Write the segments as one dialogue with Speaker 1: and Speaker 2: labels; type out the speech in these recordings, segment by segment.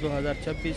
Speaker 1: 2026,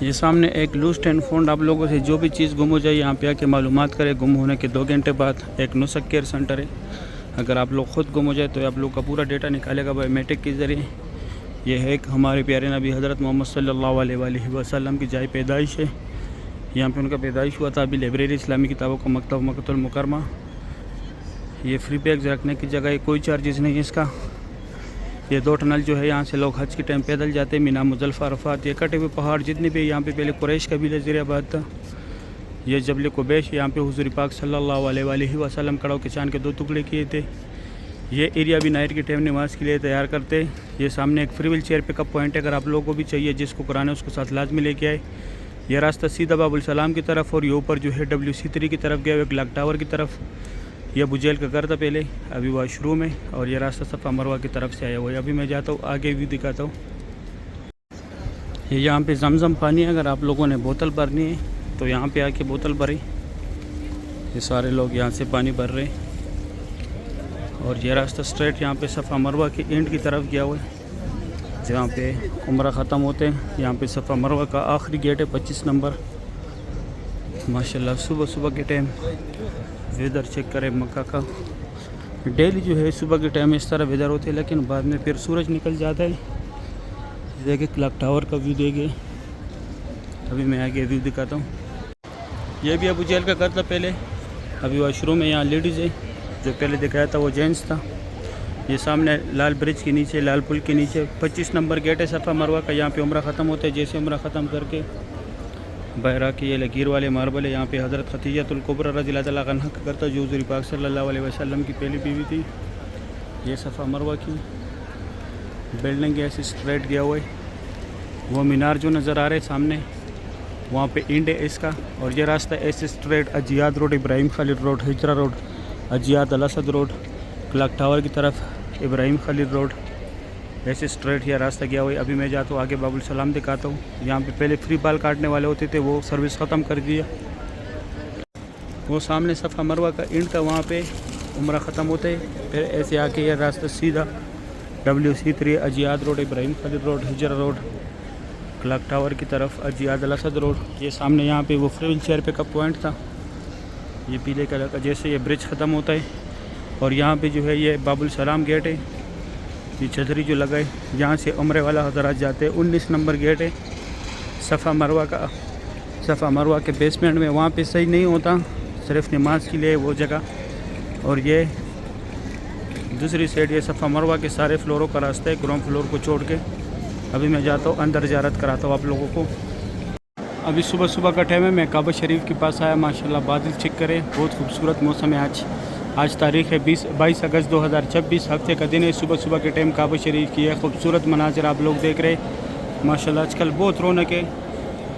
Speaker 1: یہ سامنے ایک لوسٹ اینڈ فاؤنڈ، آپ لوگوں سے جو بھی چیز گم ہو جائے یہاں پہ آ کے معلومات کرے، گم ہونے کے 2 گھنٹے بعد ایک نسخ کیئر سینٹر ہے، اگر آپ لوگ خود گم ہو جائے تو آپ لوگ کا پورا ڈیٹا نکالے گا بایو میٹرک کے ذریعے۔ یہ ہے ایک ہمارے پیارے نبی حضرت محمد صلی اللہ علیہ وآلہ وسلم کی جائے پیدائش ہے، یہاں پہ ان کا پیدائش ہوا تھا۔ ابھی لائبریری اسلامی کتابوں کا مکتب مکۃ المکرمہ، یہ فری بیگز رکھنے کی جگہ ہے، کوئی چارجز نہیں ہے اس کا۔ یہ 2 ٹنل جو ہے یہاں سے لوگ حج کے ٹائم پیدل جاتے ہیں، مینا مزدلفہ عرفات، یہ کٹے ہوئے پہاڑ جتنے بھی یہاں پہ پہلے قریش قبیلہ زیر آباد تھا۔ یہ جبل قبیش، یہاں پہ حضور پاک صلی اللہ علیہ وآلہ وسلم کڑوں کے چاند کے 2 ٹکڑے کیے تھے۔ یہ ایریا بھی نائٹ کے ٹائم نماز کے لیے تیار کرتے۔ یہ سامنے ایک فری ویل چیئر پک اپ پوائنٹ ہے، اگر آپ لوگوں کو بھی چاہیے جس کو قرآن ہے اس کو ساتھ لازمی لے کے آئے۔ یہ راستہ سیدھا باب السلام کی طرف، اور یہ اوپر جو ہے WC3 کی طرف گیا ہوا کلاک ٹاور کی طرف۔ یہ ابو جہل کا گھر تھا پہلے، ابھی واش روم ہے، اور یہ راستہ صفا مروہ کی طرف سے آیا ہوا ہے۔ ابھی میں جاتا ہوں آگے بھی دکھاتا ہوں۔ یہ یہاں پہ زمزم پانی ہے، اگر آپ لوگوں نے بوتل بھرنی ہے تو یہاں پہ آ کے بوتل بھریں۔ یہ سارے لوگ یہاں سے پانی بھر رہے ہیں، اور یہ راستہ سٹریٹ یہاں پہ صفا مروہ کے اینڈ کی طرف گیا ہوا ہے، جہاں پہ عمرہ ختم ہوتے ہیں۔ یہاں پہ صفا مروہ کا آخری گیٹ ہے 25 نمبر۔ ماشاءاللہ صبح صبح کے ٹائم ویدر چیک کرے مکہ کا، ڈیلی جو ہے صبح کے ٹائم اس طرح ویدر ہوتے ہیں، لیکن بعد میں پھر سورج نکل جاتا ہے۔ دیکھیں کلاک ٹاور کا ویو دیکھیں، ابھی میں آگے ویو دکھاتا ہوں۔ یہ بھی ابو جہل کا گھر تھا پہلے، ابھی واش روم ہے، یہاں لیڈیز ہے، جو پہلے دکھایا تھا وہ جینٹس تھا۔ یہ سامنے لال برج کے نیچے، لال پل کے نیچے 25 نمبر گیٹ ہے صفا مروہ کا، یہاں پہ عمرہ ختم ہوتا ہے۔ جیسے عمرہ ختم کر کے بحرہ کے یہ لکیر والے ماربل ہے، یہاں پہ حضرت خدیجہ الکبریٰ رضی اللہ تعالیٰ عنہا کا گھر تھا، جو حضور پاک صلی اللہ علیہ وسلم کی پہلی بیوی تھی۔ یہ صفا مروہ کی بلڈنگ ایسے اسٹریٹ گیا ہوا ہے، وہ مینار جو نظر آ رہے سامنے وہاں پہ اینڈ ہے اس کا، اور یہ راستہ ایسے street Ajyad road, Ibrahim Khalil road, Hijrah road, Ajyad al Asad road, clock tower کی طرف ابراہیم خلیل روڈ، ایسے اسٹریٹ یہ راستہ گیا ہوا ہے۔ ابھی میں جاتا ہوں آگے باب السلام دکھاتا ہوں۔ یہاں پہ پہلے فری بال کاٹنے والے ہوتے تھے، وہ سروس ختم کر دیا۔ وہ سامنے صفا مروہ کا اینڈ تھا، وہاں پہ عمرہ ختم ہوتے، پھر ایسے آ کے یہ راستہ سیدھا WC3 اجیاد road, Ibrahim Khalil road, Hijrah road, clock tower کی طرف اجیاد الاسد روڈ۔ یہ سامنے یہاں پہ وہ فری ویل چیئر پک اپ پوائنٹ تھا، یہ پیلے کلر کا، جیسے یہ برج ختم ہوتا ہے، اور یہاں پہ جو ہے یہ باب السلام گیٹ ہے، یہ چھتری جو لگا ہے، یہاں سے عمرے والا حضرات جاتے ہیں۔ 19 نمبر گیٹ ہے صفا مروہ کا، صفا مروہ کے بیسمنٹ میں، وہاں پہ صحیح نہیں ہوتا، صرف نماز کے لیے وہ جگہ۔ اور یہ دوسری سائڈ یہ صفا مروہ کے سارے فلوروں کا راستہ ہے، گراؤنڈ فلور کو چھوڑ کے۔ ابھی میں جاتا ہوں اندر زیارت کراتا ہوں آپ لوگوں کو۔ ابھی صبح صبح کا ٹائم ہے، میں کعبہ شریف کے پاس آیا، ماشاءاللہ بادل چیک کرے، بہت خوبصورت موسم ہے آج تاریخ ہے 22 اگست 2026، ہفتے کا دن ہے۔ صبح صبح کے ٹائم کعبہ شریف کی ہے خوبصورت مناظر آپ لوگ دیکھ رہے ہیں، ماشاءاللہ آج کل بہت رونق ہے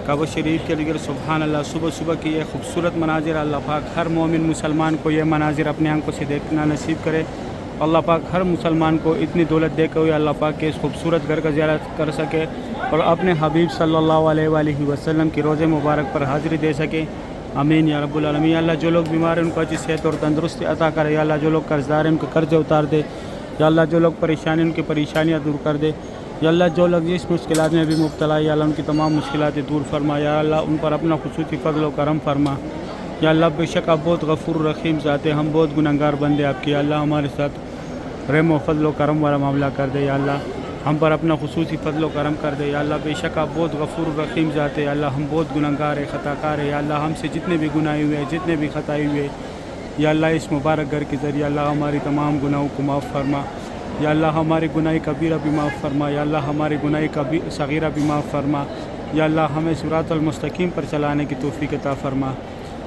Speaker 1: کعبہ شریف کے لیے، سبحان اللہ۔ صبح صبح کی یہ خوبصورت مناظر، اللہ پاک ہر مومن مسلمان کو یہ مناظر اپنے آنکھوں سے دیکھنا نصیب کرے۔ اللہ پاک ہر مسلمان کو اتنی دولت دے کے ہوئے اللہ پاک کے اس خوبصورت گھر کا زیارت کر سکے، اور اپنے حبیب صلی اللہ علیہ وآلہ وسلم کی روزے مبارک پر حاضری دے سکے، آمین یا رب العالمین۔ یا اللہ جو لوگ بیمار ہیں ان کو اچھی صحت اور تندرستی عطا کرے، یا اللہ جو لوگ قرض دار ہیں ان کے قرض اتار دے، یا اللہ جو لوگ پریشان ہیں ان کی پریشانیاں دور کر دے، یا اللہ جو لوگ جس مشکلات میں بھی مبتلا ہے یا اللہ ان کی تمام مشکلات دور فرما، یا اللہ ان پر اپنا خصوصی فضل و کرم فرما۔ یا اللہ بے شک آپ بہت غفور رحیم ذات ہیں، ہم بہت گنہگار بندے آپ کی، یا اللہ ہمارے ساتھ رحم و فضل و کرم والا معاملہ کر دے، یا اللہ ہم پر اپنا خصوصی فضل و کرم کر دے، یا اللہ بے شک آپ بہت غفور رحیم ذات ہے، یا اللہ ہم بہت گنہگار ہیں، خطا کار ہیں، یا اللہ ہم سے جتنے بھی گناہ ہوئے ہیں، جتنے بھی خطائی ہوئے، یا اللہ اس مبارک گھر کے ذریعے اللہ ہماری تمام گناہوں کو معاف فرما، یا اللہ ہمارے گناہ کبیرہ بھی معاف فرما، یا اللہ ہمارے گناہ صغیرہ بھی معاف فرما، یا اللہ ہمیں صراط المستقیم پر چلانے کی توفیق عطا فرما۔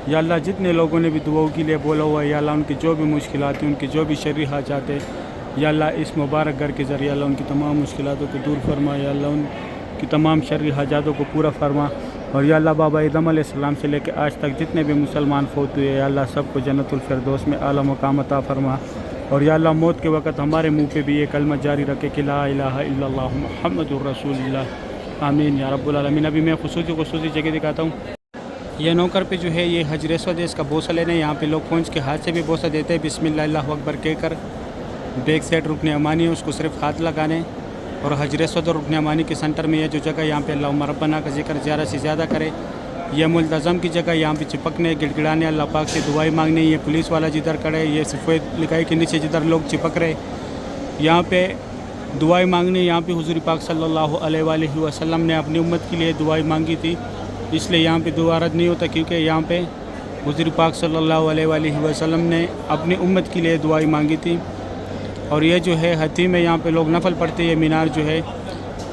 Speaker 1: یا اللہ جتنے لوگوں نے بھی دعاؤں کے لیے بولا ہوا ہے، یا اللہ ان کی جو بھی مشکلات ہیں، ان کی جو بھی شرعی حاجات ہیں، یا اللہ اس مبارک گھر کے ذریعے اللہ ان کی تمام مشکلاتوں کو دور فرما، یا اللہ ان کی تمام شرعی حاجاتوں کو پورا فرما، اور یا اللہ بابا آدم علیہ السلام سے لے کے آج تک جتنے بھی مسلمان فوت ہوئے، یا اللہ سب کو جنت الفردوس میں اعلیٰ مقام عطا فرما، اور یا اللہ موت کے وقت ہمارے منہ پہ بھی یہ کلمہ جاری رکھے کہ لا الہ الا اللہ محمد الرسول اللہ، آمین یا رب العالمین۔ ابھی میں خصوصی جگہ دکھاتا ہوں۔ یہ نوکر پہ جو ہے یہ حجر اسود ہے، اس کا بوسہ لینے یہاں پہ لوگ پہنچ کے ہاتھ سے بھی بوسہ دیتے ہیں، بسم اللہ اللہ اکبر کہہ کر۔ بیک سائڈ رکن امانی ہے، اس کو صرف ہاتھ لگانے، اور حجر اسود اور رکن یمانی کے سنٹر میں یہ جو جگہ یہاں پہ اللہم ربنا کا ذکر زیادہ سے زیادہ کرے. یہ ملتظم کی جگہ, یہاں پہ چپکنے گڑ گڑانے اللہ پاک سے دعائیں مانگنے. یہ پولیس والا جدھر کھڑے, یہ سفید لکھائی کے نیچے جدھر لوگ چپک رہے, یہاں پہ دعائیں مانگنے. یہاں پہ حضور پاک صلی اللہ علیہ وآلہ وسلم نے اپنی امت کے لیے دعائیں مانگی تھی, اس لیے یہاں پہ دعا رد نہیں ہوتا, کیونکہ یہاں پہ حضور پاک صلی اللہ علیہ وآلہ وسلم نے اپنی امت کے لیے دعائیں مانگی تھی. اور یہ جو ہے حتیم میں یہاں پہ لوگ نفل پڑھتے. یہ مینار جو ہے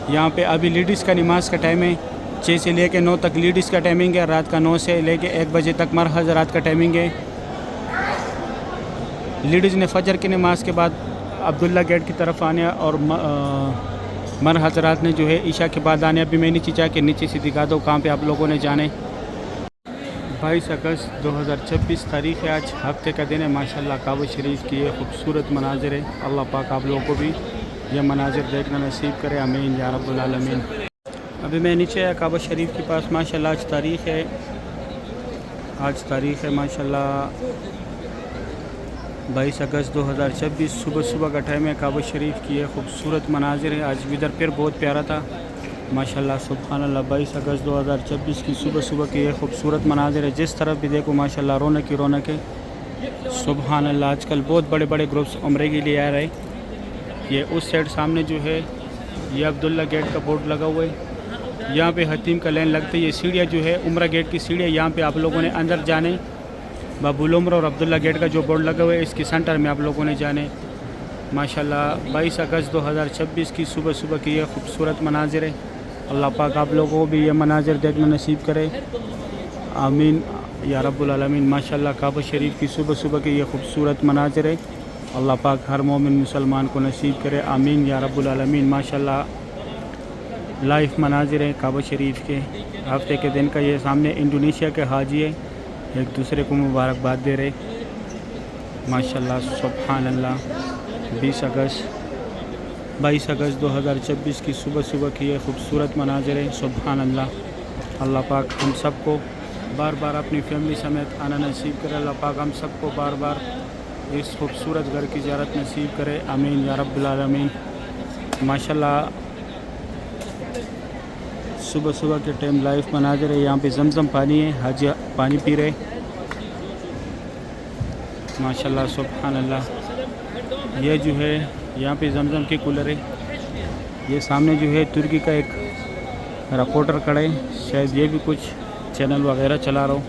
Speaker 1: یہاں پہ ابھی لیڈیز کا نماز کا ٹائم ہے, 6 سے لے کے 9 تک لیڈیز کا ٹائمنگ ہے, رات کا 9 سے لے کے 1 بجے تک مرد حضرات کا ٹائمنگ ہے. لیڈیز نے فجر کی نماز کے بعد عبداللہ گیٹ کی طرف آنے, اور مرد حضرات نے جو ہے عشاء کے بعد آنے. ابھی میں نیچے جا کے نیچے سے دکھا دو کہاں پہ آپ لوگوں نے جانے. 22 اگست 2026 تاریخ ہے, آج ہفتے کا دن ہے. ماشاءاللہ کعبہ شریف کی یہ خوبصورت مناظر ہے. اللہ پاک آپ لوگوں کو بھی یہ مناظر دیکھنا نصیب کرے, آمین یا رب العالمین. ابھی میں نیچے آیا کعبہ شریف کے پاس. ماشاءاللہ آج تاریخ ہے ماشاءاللہ 22 اگست 2026. صبح کا ٹائم ہے. کعبہ شریف کی یہ خوبصورت مناظر ہے. آج ویدر پھر بہت پیارا تھا ماشاءاللہ, سبحان اللہ. 22 اگست 2026 کی صبح کی یہ خوبصورت مناظر ہے. جس طرف بھی دیکھو ماشاءاللہ رونق ہی رونق ہے, سبحان اللہ. آج کل بہت بڑے بڑے گروپس عمرے کے لیے آ رہے. یہ اس سائڈ سامنے جو ہے یہ عبداللہ گیٹ کا بورڈ لگا ہوا ہے. یہاں پہ حتیم کا لین لگتا ہے. یہ سیڑھیاں جو ہے عمرہ گیٹ کی سیڑھیاں, یہاں پہ آپ لوگوں نے اندر جانے. باب العمرہ اور عبداللہ گیٹ کا جو بورڈ لگا ہوا ہے اس کے سینٹر میں آپ لوگوں نے جانے ماشاءاللہ. 22 اگست 2026 کی صبح کی یہ خوبصورت مناظر ہے. اللہ پاک آپ لوگوں کو بھی یہ مناظر دیکھنا نصیب کرے, آمین یا رب العالمین. ماشاءاللہ کعبہ شریف کی صبح کی یہ خوبصورت مناظر ہے. اللہ پاک ہر مومن مسلمان کو نصیب کرے, آمین یا رب العالمین. ماشاءاللہ لائف مناظر ہے کعبہ شریف کے. ہفتے کے دن کا یہ سامنے انڈونیشیا کے حاجی ہے, ایک دوسرے کو مبارکباد دے رہے ماشاءاللہ, سبحان اللہ. 22 اگست 2026 کی صبح کی یہ خوبصورت مناظر ہے, سبحان اللہ. اللہ پاک ہم سب کو بار بار اپنی فیملی سمیت آنا نصیب کرے. اللہ پاک ہم سب کو بار بار اس خوبصورت گھر کی زیارت نصیب کرے, آمین یا رب العالمین. ماشاءاللہ صبح کے ٹائم لائف مناظر ہے. یہاں پہ زمزم پانی ہے, حاجی پانی پی رہے ماشاءاللہ, سبحان اللہ. یہ جو ہے یہاں پہ زمزم کے کولر ہے. یہ سامنے جو ہے ترکی کا ایک رپورٹر کھڑے, شاید یہ بھی کچھ چینل وغیرہ چلا رہا ہو.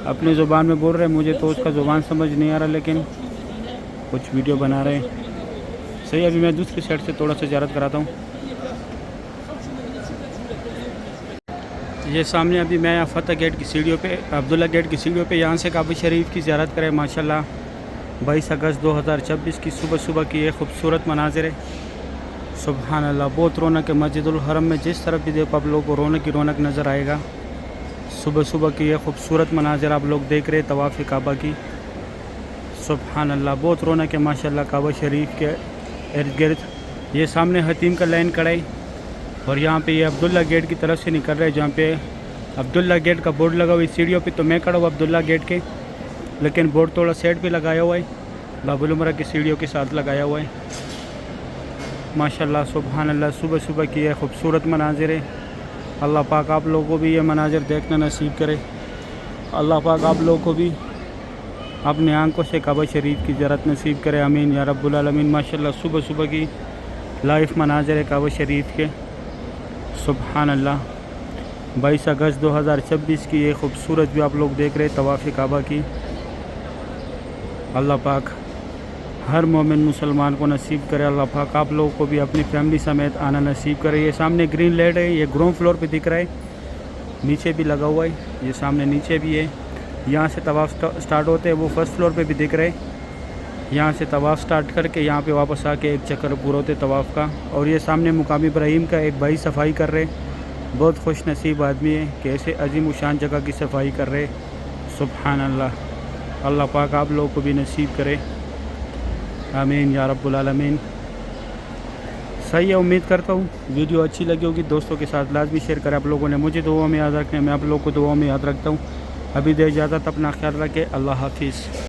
Speaker 1: اپنے زبان میں بول رہے ہیں, مجھے تو اس کا زبان سمجھ نہیں آ رہا, لیکن کچھ ویڈیو بنا رہے ہیں. صحیح, ابھی میں دوسری سائڈ سے تھوڑا سا زیارت کراتا ہوں. یہ سامنے ابھی میں فتح گیٹ کی سیڑھیوں پہ, عبداللہ گیٹ کی سیڑھیوں پہ یہاں سے کعبہ شریف کی زیارت کرے ماشاءاللہ. 22 اگست 2026 کی صبح کی یہ خوبصورت مناظر ہے, سبحان اللہ. بہت رونق ہے مسجد الحرم میں. جس طرف بھی دیکھو آپ لوگوں کو رونق ہی رونق نظر آئے گا. صبح کی یہ خوبصورت مناظر آپ لوگ دیکھ رہے طواف کعبہ کی, سبحان اللہ. بہت رونق ہے ماشاءاللہ کعبہ شریف کے ارد گرد. یہ سامنے حتیم کا لائن کھڑا ہے, اور یہاں پہ یہ عبداللہ گیٹ کی طرف سے نکل رہے ہیں, جہاں پہ عبداللہ گیٹ کا بورڈ لگا ہوا ہے سیڑھیوں پہ. تو میں کھڑا ہوں عبداللہ گیٹ کے, لیکن بورڈ تھوڑا سائڈ پہ لگایا ہوا ہے, باب العمرہ کی سیڑھیوں کے ساتھ لگایا ہوا ہے ماشاءاللہ, سبحان اللہ. صبح کی یہ خوبصورت مناظر ہے. اللہ پاک آپ لوگوں کو بھی یہ مناظر دیکھنا نصیب کرے. اللہ پاک آپ لوگوں کو بھی اپنے آنکھوں سے کعبہ شریف کی زیارت نصیب کرے, آمین یا رب العالمین. ماشاءاللہ صبح کی لائف مناظر ہے کعبہ شریف کے, سبحان اللہ. 22 اگست 2026 کی یہ خوبصورت جو آپ لوگ دیکھ رہے طواف کعبہ کی. اللہ پاک ہر مومن مسلمان کو نصیب کرے. اللہ پاک آپ لوگوں کو بھی اپنی فیملی سمیت آنا نصیب کرے. یہ سامنے گرین لائٹ ہے, یہ گراؤنڈ فلور پہ دکھ رہا ہے, نیچے بھی لگا ہوا ہے. یہ سامنے نیچے بھی ہے, یہاں سے طواف سٹارٹ ہوتے ہیں, وہ فرسٹ فلور پہ بھی دکھ رہے. یہاں سے طواف سٹارٹ کر کے یہاں پہ واپس آ کے ایک چکر پورا ہوتے طواف کا. اور یہ سامنے مقام ابراہیم کا ایک بھائی صفائی کر رہے, بہت خوش نصیب آدمی ہے کہ ایسے عظیم و شان جگہ کی صفائی کر رہے, سبحان اللہ. اللہ پاک آپ لوگوں کو بھی نصیب کرے, آمین یا رب العالمین. صحیح ہے, امید کرتا ہوں ویڈیو اچھی لگی ہوگی. دوستوں کے ساتھ لازمی شیئر کریں. آپ لوگوں نے مجھے دعاؤں میں یاد رکھنا ہے, میں آپ لوگوں کو دعاؤں میں یاد رکھتا ہوں. ابھی دے اجازت, اپنا خیال رکھے, اللہ حافظ.